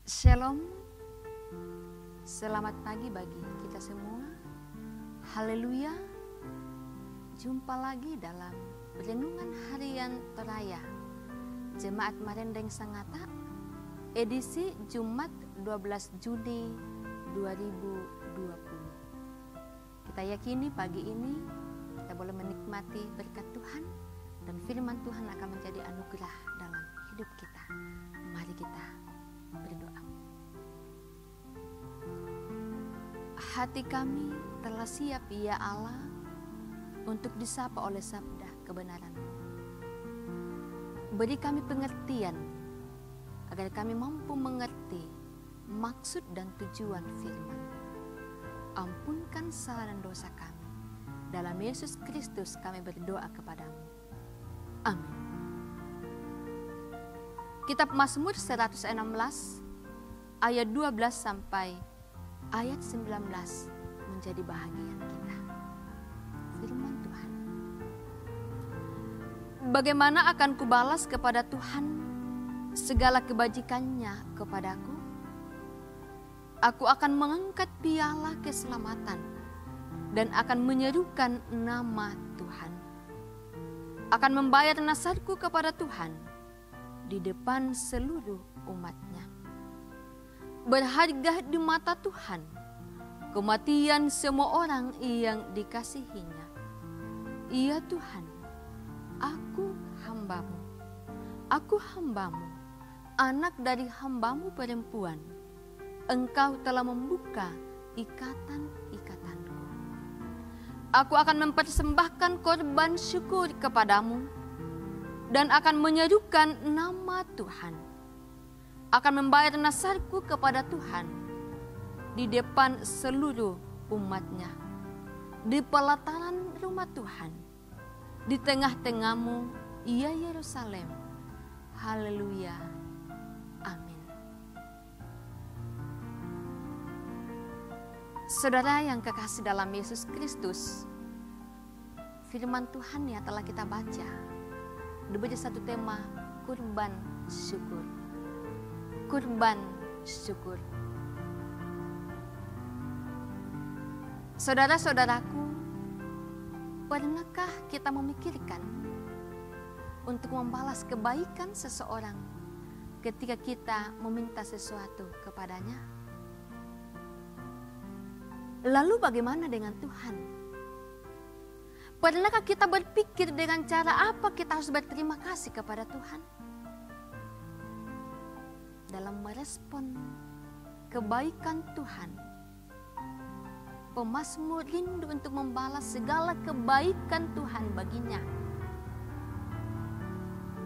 Shalom, selamat pagi bagi kita semua. Haleluya, jumpa lagi dalam renungan harian Toraya Jemaat Marendeng Sangatta, edisi Jumat 12 Juni 2020. Kita yakini pagi ini kita boleh menikmati berkat Tuhan dan firman Tuhan akan menjadi anugerah dalam hidup kita. Mari kita berdoa. Hati kami telah siap ya Allah untuk disapa oleh sabda kebenaran. Beri kami pengertian agar kami mampu mengerti maksud dan tujuan firman. Ampunkan salah dan dosa kami. Dalam Yesus Kristus kami berdoa kepadamu. Amin. Kitab Mazmur 116 ayat 12 sampai ayat 19 menjadi bahagian kita. Firman Tuhan. Bagaimana akan kubalas kepada Tuhan segala kebajikannya kepadaku? Aku akan mengangkat piala keselamatan dan akan menyerukan nama Tuhan. Akan membayar nasarku kepada Tuhan di depan seluruh umatnya. Berharga di mata Tuhan kematian semua orang yang dikasihinya. Ya Tuhan, aku hambamu, anak dari hambamu perempuan. Engkau telah membuka ikatan-ikatanku. Aku akan mempersembahkan korban syukur kepadamu dan akan menyerukan nama Tuhan. Akan membayar nasarku kepada Tuhan di depan seluruh umatnya. Di pelataran rumah Tuhan, di tengah-tengahmu, ya Yerusalem. Haleluya. Amin. Saudara yang kekasih dalam Yesus Kristus, firman Tuhan yang telah kita baca diberi satu tema, kurban syukur. Kurban syukur. Saudara-saudaraku, pernahkah kita memikirkan untuk membalas kebaikan seseorang ketika kita meminta sesuatu kepadanya? Lalu bagaimana dengan Tuhan? Pernahkah kita berpikir dengan cara apa kita harus berterima kasih kepada Tuhan? Dalam merespon kebaikan Tuhan, pemazmur rindu untuk membalas segala kebaikan Tuhan baginya.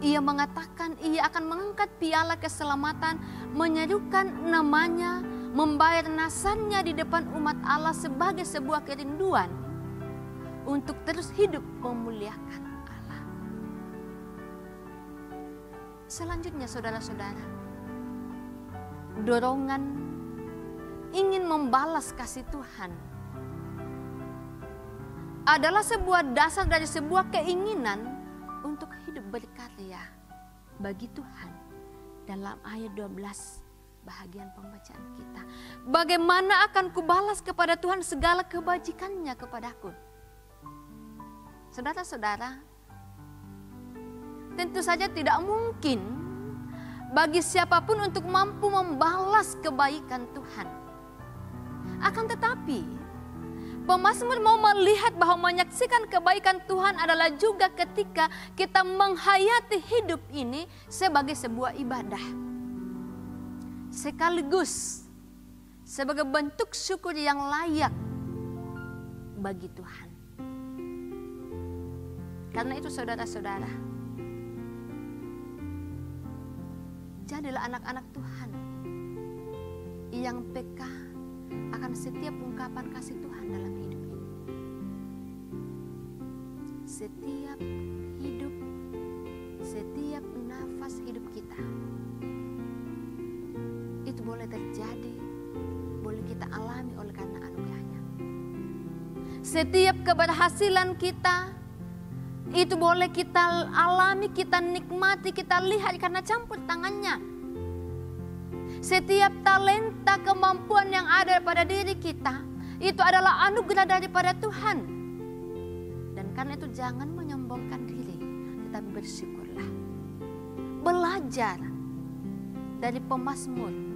Ia mengatakan ia akan mengangkat piala keselamatan, menyerukan namanya, membayar nasarnya di depan umat Allah sebagai sebuah kerinduan untuk terus hidup memuliakan Allah. Selanjutnya saudara-saudara, dorongan ingin membalas kasih Tuhan adalah sebuah dasar dari sebuah keinginan untuk hidup berkarya bagi Tuhan. Dalam ayat 12 bahagian pembacaan kita, bagaimana akan kubalas kepada Tuhan segala kebajikannya kepadaku? Saudara-saudara, tentu saja tidak mungkin bagi siapapun untuk mampu membalas kebaikan Tuhan. Akan tetapi, pemazmur mau melihat bahwa menyaksikan kebaikan Tuhan adalah juga ketika kita menghayati hidup ini sebagai sebuah ibadah. Sekaligus sebagai bentuk syukur yang layak bagi Tuhan. Karena itu saudara-saudara, jadilah anak-anak Tuhan yang peka akan setiap ungkapan kasih Tuhan dalam hidup ini. Setiap hidup, setiap nafas hidup kita, itu boleh terjadi, boleh kita alami oleh karena anugerahnya. Setiap keberhasilan kita, itu boleh kita alami, kita nikmati, kita lihat karena campur tangannya. Setiap talenta kemampuan yang ada pada diri kita, itu adalah anugerah daripada Tuhan. Dan karena itu jangan menyombongkan diri, tetapi bersyukurlah. Belajar dari pemazmur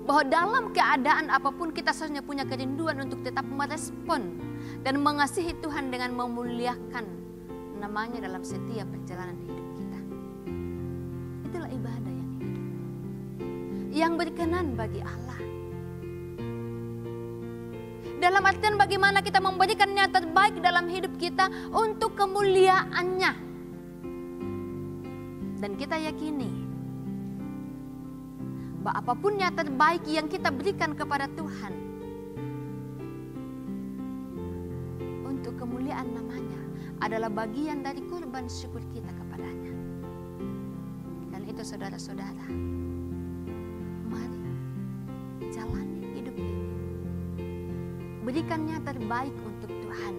bahwa dalam keadaan apapun kita seharusnya punya kerinduan untuk tetap merespon dan mengasihi Tuhan dengan memuliakan namanya dalam setiap perjalanan hidup kita. Itulah ibadah yang hidup, yang berkenan bagi Allah. Dalam artian bagaimana kita memberikan yang terbaik dalam hidup kita untuk kemuliaannya. Dan kita yakini bahwa apapun yang terbaik yang kita berikan kepada Tuhan untuk kemuliaan namanya adalah bagian dari korban syukur kita kepadanya. Dan itu saudara-saudara, mari jalani hidup ini, berikan yang terbaik untuk Tuhan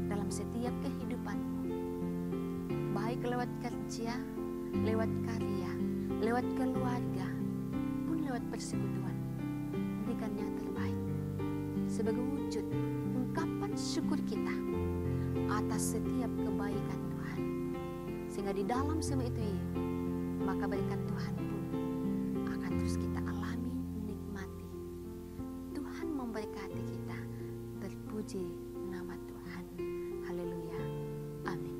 dalam setiap kehidupanmu, baik lewat kerja, lewat karya, lewat keluarga, pun lewat persekutuan. Berikan yang terbaik sebagai wujud ungkapan syukur kita atas setiap kebaikan Tuhan. Sehingga di dalam semua itu, maka berikan Tuhan pun akan terus kita alami, nikmati. Tuhan memberkati kita. Terpuji nama Tuhan. Haleluya. Amin.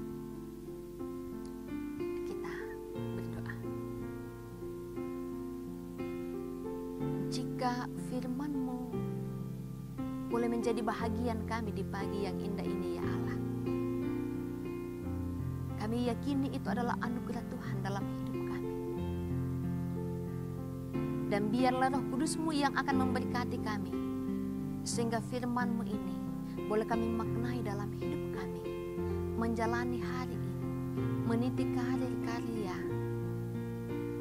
Kita berdoa. Jika firman-Mu boleh menjadi bahagian kami di pagi yang indah ini, ya Allah, kami yakini itu adalah anugerah Tuhan dalam hidup kami. Dan biarlah Roh Kudus-Mu yang akan memberkati kami, sehingga firman-Mu ini boleh kami maknai dalam hidup kami, menjalani hari ini, meniti karir karya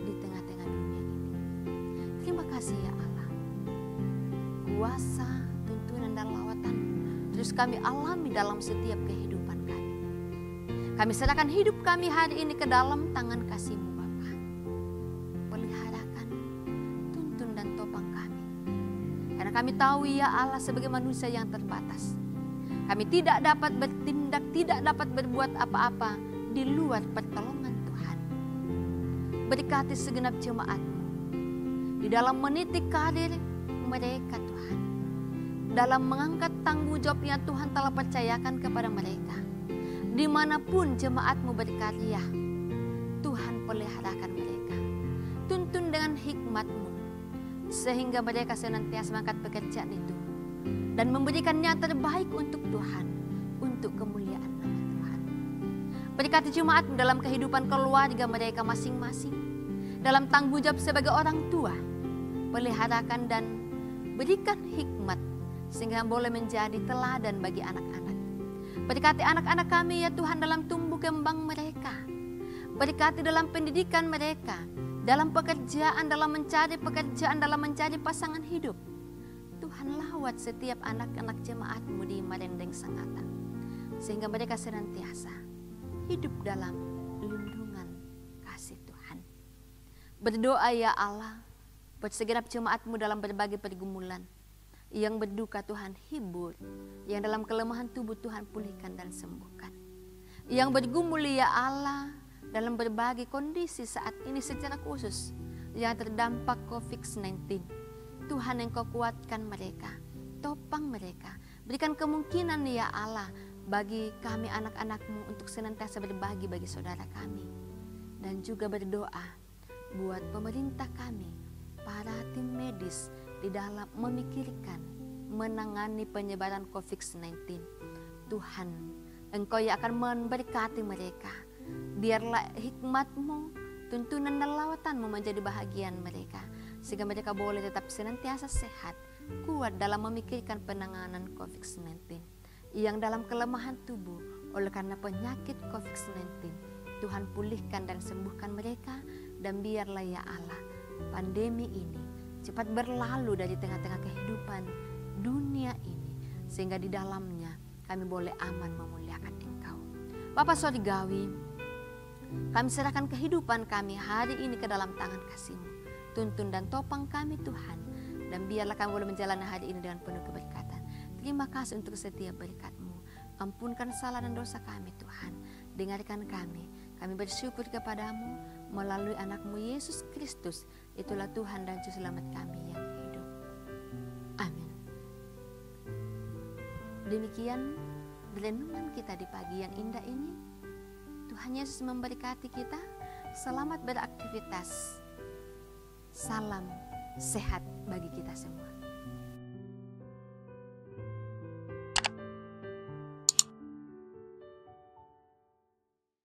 di tengah-tengah dunia ini. Terima kasih ya Allah. Kuasa, tuntunan dan lawatan terus kami alami dalam setiap kehidupan kami. Kami serahkan hidup kami hari ini ke dalam tangan kasih-Mu Bapa. Peliharakan, tuntun dan topang kami. Karena kami tahu ya Allah, sebagai manusia yang terbatas, kami tidak dapat bertindak, tidak dapat berbuat apa-apa di luar pertolongan Tuhan. Berkati segenap jemaat-Mu di dalam meniti karir mereka Tuhan, dalam mengangkat tanggung jawab yang Tuhan telah percayakan kepada mereka. Dimanapun jemaat-Mu berkarya, Tuhan peliharakan mereka, tuntun dengan hikmat-Mu, sehingga mereka senantiasa mengangkat pekerjaan itu dan memberikan yang terbaik untuk Tuhan, untuk kemuliaan nama Tuhan. Berkati jemaat-Mu dalam kehidupan keluarga mereka masing-masing, dalam tanggung jawab sebagai orang tua, peliharakan dan berikan hikmat sehingga boleh menjadi teladan bagi anak-anak. Berkati anak-anak kami ya Tuhan dalam tumbuh kembang mereka. Berkati dalam pendidikan mereka, dalam pekerjaan, dalam mencari pekerjaan, dalam mencari pasangan hidup. Tuhan lawat setiap anak-anak jemaat-Mu di Marendeng Sangatta, sehingga mereka senantiasa hidup dalam lindungan kasih Tuhan. Berdoa ya Allah, buat segenap jemaat-Mu dalam berbagai pergumulan, yang berduka Tuhan hibur, yang dalam kelemahan tubuh Tuhan pulihkan dan sembuhkan. Yang bergumul ya Allah dalam berbagai kondisi saat ini secara khusus yang terdampak COVID-19. Tuhan Engkau kuatkan mereka, topang mereka, berikan kemungkinan ya Allah bagi kami anak-anak-Mu untuk senantiasa berbagi bagi saudara kami. Dan juga berdoa buat pemerintah kami, para tim medis di dalam memikirkan, menangani penyebaran COVID-19. Tuhan, Engkau yang akan memberkati mereka. Biarlah hikmat-Mu, tuntunan dan lawatan-Mu menjadi bahagian mereka, sehingga mereka boleh tetap senantiasa sehat, kuat dalam memikirkan penanganan COVID-19. Yang dalam kelemahan tubuh oleh karena penyakit COVID-19, Tuhan pulihkan dan sembuhkan mereka. Dan biarlah ya Allah, pandemi ini cepat berlalu dari tengah-tengah kehidupan dunia ini, sehingga di dalamnya kami boleh aman memuliakan Engkau. Bapa Sorgawi, kami serahkan kehidupan kami hari ini ke dalam tangan kasih-Mu. tuntun dan topang kami Tuhan. Dan biarlah kami boleh menjalani hari ini dengan penuh keberkatan. Terima kasih untuk setiap berkat-Mu. Ampunkan salah dan dosa kami Tuhan. Dengarkan kami. Kami bersyukur kepadamu melalui anak-Mu Yesus Kristus. Itulah Tuhan dan Juru Selamat kami yang hidup. Amin. Demikian renungan kita di pagi yang indah ini. Tuhan Yesus memberkati kita. Selamat beraktivitas. Salam sehat bagi kita semua.